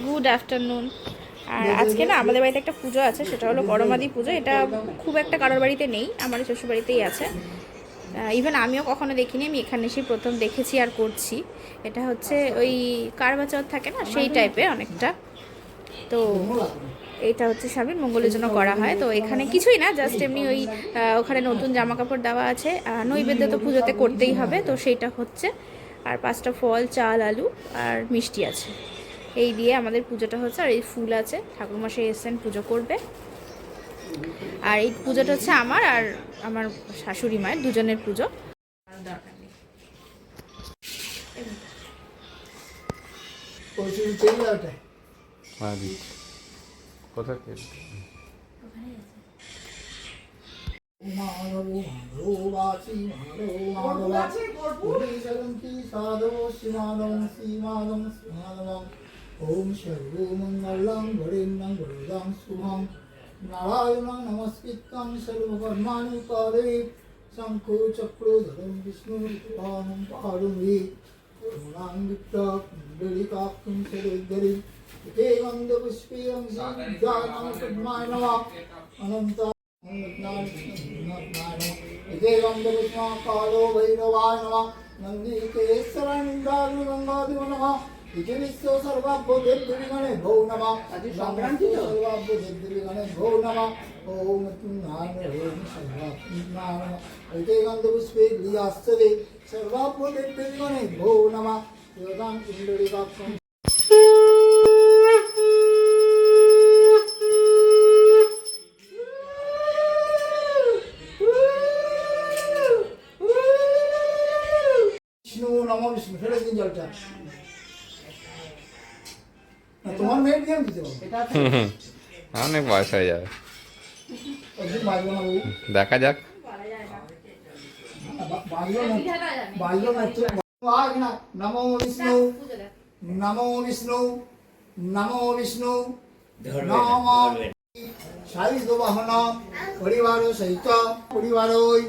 Good afternoon. আর আজকে না আমাদের বাড়িতে একটা পুজো আছে, সেটা হলো করমাদি পুজো। এটা খুব একটা কারোর বাড়িতে নেই, আমার শ্বশুর বাড়িতেই আছে। ইভেন আমিও কখনো দেখিনি, আমি এখানে এসে প্রথম দেখেছি আর করছি। এটা হচ্ছে ওই কারবা চৌথ থাকে না, সেই টাইপের অনেকটা। তো এইটা হচ্ছে স্বামীর মঙ্গলের জন্য করা হয়। তো এখানে কিছুই না, জাস্ট এমনি ওই ওখানে নতুন জামা কাপড় দেওয়া আছে। নৈবেদ্য তো পুজোতে করতেই হবে, তো সেইটা হচ্ছে। আর 5টা ফল, চাল, আলু আর মিষ্টি আছে, এই দিয়ে আমাদের পুজোটা হচ্ছে। আর এই ফুল আছে, ঠাকুরমশাই এসেছেন পুজো করবে। আর এই পুজোটা হচ্ছে আমার আর আমার শাশুড়ি মায়ের দুজনের পুজো। ओम सर्वमंगलं वरेण्यं वरदं शुभं नारायणं नमस्कृत्यं सर्वकर्माणि कारये शंखो चक्रो धरं विष्णुपानं पारुमे पूर्णाङ्गिताकुण्डलिकाक्षं सरोदरी एते गन्धपुष्पेयं श्रीविद्यानां पद्माय नमः अनन्त एते गन्धपुष्पा कालो भैरवाय नमः नन्दिकेश्वरानन्दालु गङ्गादेव नमः विश्व सर्वाभ्युदयगणे भो नमः सर्वाभ्युदयगणे भो नमः ओम नारायण ओम सर्वात्मनारायण एते गन्धपुष्पे लियास्तवे सर्वाभ्युदयगणे भो नमः योगां कुण्डलिकाक्षं विष्णु नमो विष्णु फेले दिन जलटा তোমার মেয়ের বিয়ে দিতে হবে অনেক বয়স হয়ে যাবে, দেখা যাক। নমো বিষ্ণু নমো বিষ্ণু নমো বিষ্ণু নম সাইজ বাহন পরিবার সহিত পরিবারই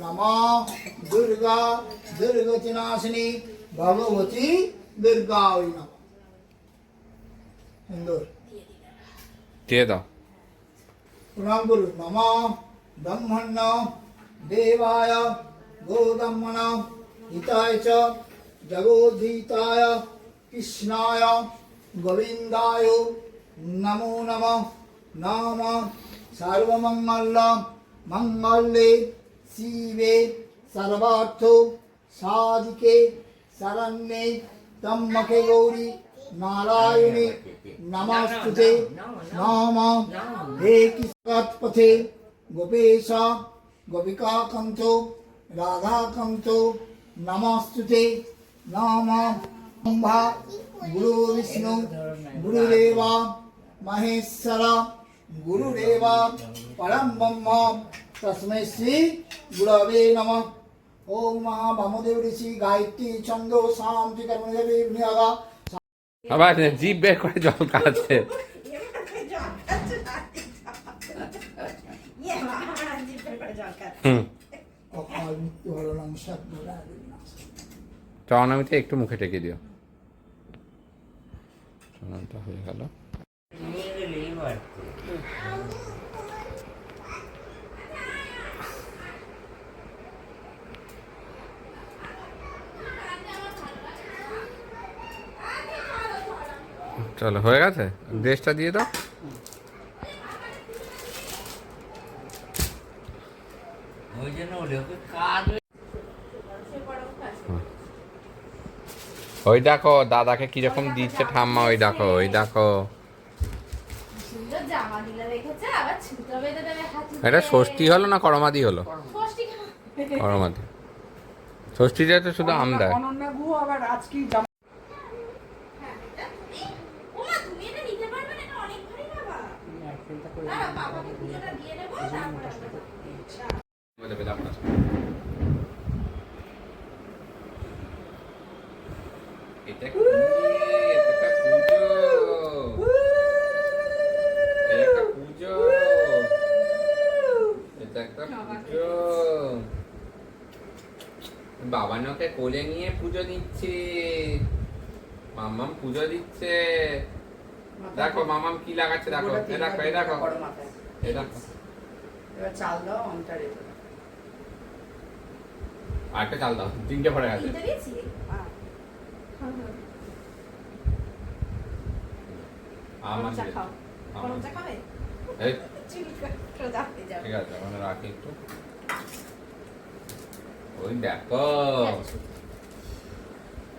নম দুর্গা দুর্গতিনাশিনী ভগবতী দুর্গা নম দিয়ে দাও। প্রণাম করুন। নম ব্রহ্মণ্য দেবায় গোদম্মন হিতায় চ জগোদ্ধিতায় কৃষ্ণায় গোবিন্দায় নমো নমঃ। নাম সর্বমঙ্গল মঙ্গলে শিবে সর্বার্থ সাধিকে শরণ্যে ত্র্যম্বকে গৌরী नारायणे नमस्तुते नाम हे किस्मत्पथे गोपेश गोपिकाकंतो राधाकंतो नमस्तुते नाम ब्रह्मा गुरु विष्णु गुरुदेवा महेश्वर गुरुदेवा परम ब्रह्म तस्मै श्री गुरवे नमः। ओम महावामदेव ऋषि गायत्री छंदो शांति कर्मदेवी विनियोगा আবার জিভ বের করে জল খাচ্ছে। চরণামিতে একটু মুখে টেকে দিও, চরণটা হয়ে গেল। চলো হয়ে গেছে, ড্রেসটা দিয়ে দাও। ওই দেখো দাদাকে কিরকম দিচ্ছে ঠাম্মা, ওই দেখো ওই দেখো। এটা ষষ্ঠী হলো না করমাদি হলো? করমাদি। ষষ্ঠীটা তো শুধু আম দেয়। এটা বাবা নকে কোলে নিয়ে পুজো দিচ্ছে। মামাম পুজো দিচ্ছে। দেখো মামাম কি লাগাচ্ছে, দেখো এই দেখো এই দেখো বড় মাথায়। এই দেখো। এবার চাল দাও, আমটা রেখে দাও। আরেকটা চাল দাও, তিনটে পড়ে গেছে। এটা দিয়েছি আমার চা খাও, গরম চা খাবে? এই চিনি করে যাবে যাবে। ঠিক আছে, ওখানে রাখি একটু। ওই দেখো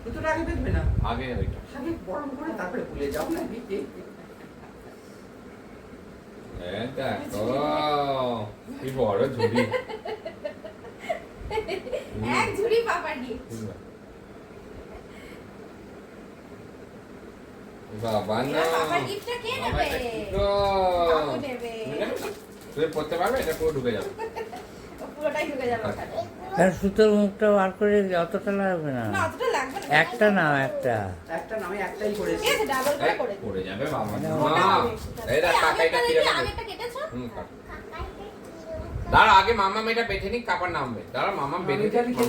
দুটোটা আগে দেখবে না, আগে ওইটা। আগে গরম করে তারপরে ভুলে যাও না। এই দেখো কি বড় ঝুড়ি। এক ঝুড়ি পাপা গিফট। বাবা না, পাপার গিফটটা কে বাবা, নেবে? এটা কি গো? বাবু নেবে। তুমি নেবে না? তুমি পড়তে পারবে, এটা পুরো ঢুকে যাবে। ও পুরোটাই ঢুকে যাবে ওখানে। তার সুতোর মুখটা বার করে অতটা লাগবে না, না অতটা লাগবে না। একটা নাও একটা। একটা না, আমি একটাই করেছি। ঠিক আছে, ডাবল করে করে দিই। পড়ে যাবে বাবা। ওটা মা, হবে। এই দেখ কাকাইটা কি রকম। আগেরটা কেটেছো? দাঁড়া আগে মামা মেয়েটা বেঁধে নিক, তারপর নামবে। দাঁড়া মামা বেঁধে আমি দিক।